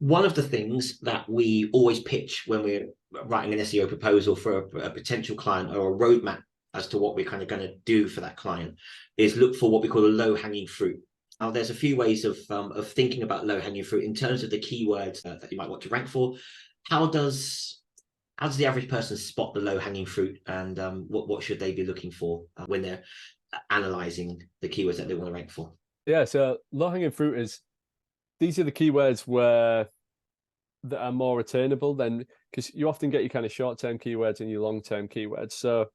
one of the things that we always pitch when we're writing an SEO proposal for a potential client, or a roadmap as to what we're kind of going to do for that client, is look for what we call a low-hanging fruit. Now, there's a few ways of thinking about low-hanging fruit in terms of the keywords that you might want to rank for. How does the average person spot the low-hanging fruit, and what should they be looking for when they're analyzing the keywords that they want to rank for? Yeah, so low-hanging fruit is, these are the keywords that are more attainable than, because you often get your kind of short-term keywords and your long-term keywords. So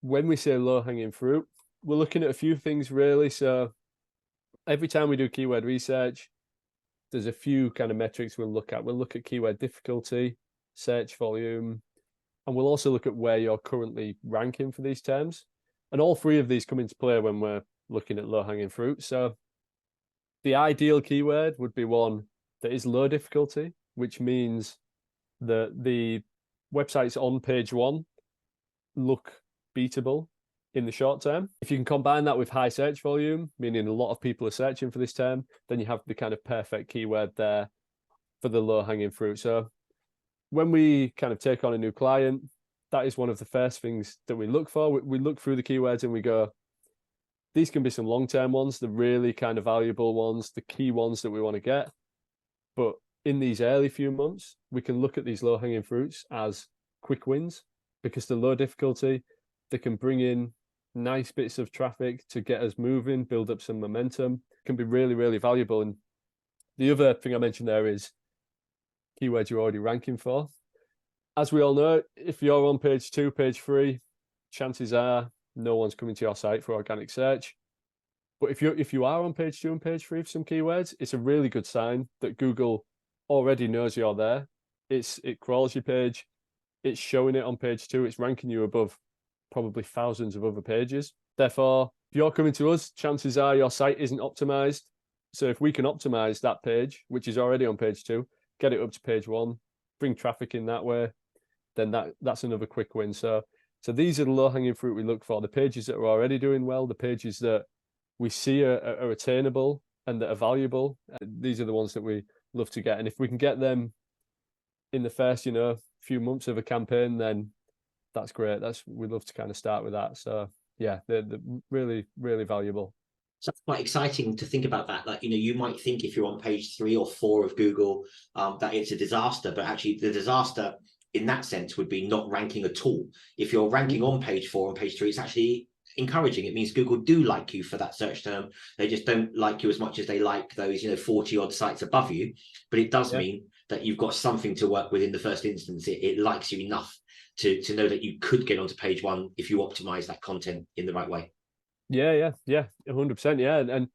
when we say low-hanging fruit, we're looking at a few things really. So every time we do keyword research, there's a few kind of metrics we'll look at. We'll look at keyword difficulty, search volume, and we'll also look at where you're currently ranking for these terms. And all three of these come into play when we're looking at low-hanging fruit. So the ideal keyword would be one that is low difficulty, which means that the websites on page one look beatable in the short term. If you can combine that with high search volume, meaning a lot of people are searching for this term, then you have the kind of perfect keyword there for the low-hanging fruit. So when we kind of take on a new client, that is one of the first things that we look for. We look through the keywords and we go, these can be some long-term ones, the really kind of valuable ones, the key ones that we want to get. But in these early few months, we can look at these low-hanging fruits as quick wins, because the low difficulty, they can bring in nice bits of traffic to get us moving, build up some momentum, can be really, really valuable. And the other thing I mentioned there is keywords you're already ranking for. As we all know, if you're on page 2, page 3, chances are no one's coming to your site for organic search. But if you are on page 2 and page 3 for some keywords, it's a really good sign that Google already knows you're there. It crawls your page, it's showing it on page 2, it's ranking you above probably thousands of other pages. Therefore, if you're coming to us, chances are your site isn't optimized. So if we can optimize that page, which is already on page 2, get it up to page 1, bring traffic in that way, then that's another quick win. So these are the low-hanging fruit we look for, the pages that are already doing well, the pages that we see are attainable and that are valuable. These are the ones that we love to get. And if we can get them in the first, few months of a campaign, then that's great. We'd love to kind of start with that. So yeah, they're really, really valuable. So it's quite exciting to think about that. Like, you might think if you're on page 3 or 4 of Google, that it's a disaster, but actually the disaster in that sense would be not ranking at all. If you're ranking on page 4 and page 3, it's actually encouraging. It means Google do like you for that search term. They just don't like you as much as they like those 40 odd sites above you. But it does mean that you've got something to work with in the first instance. It likes you enough to know that you could get onto page 1 if you optimize that content in the right way. Yeah, 100%. Yeah, and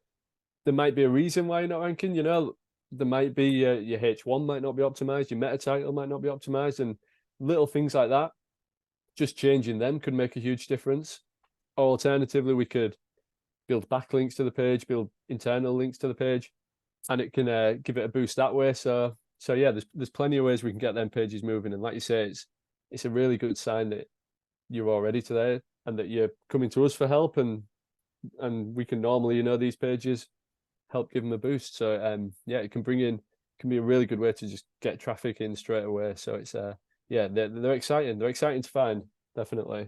there might be a reason why you're not ranking. There might be your H1 might not be optimized, your meta title might not be optimized, and little things like that. Just changing them could make a huge difference. Or alternatively, we could build backlinks to the page, build internal links to the page, and it can give it a boost that way. So yeah, there's plenty of ways we can get them pages moving. And like you say, it's a really good sign that you're already there and that you're coming to us for help, and we can normally, these pages help give them a boost. So yeah, it can be a really good way to just get traffic in straight away. So it's they're exciting. They're exciting to find, definitely.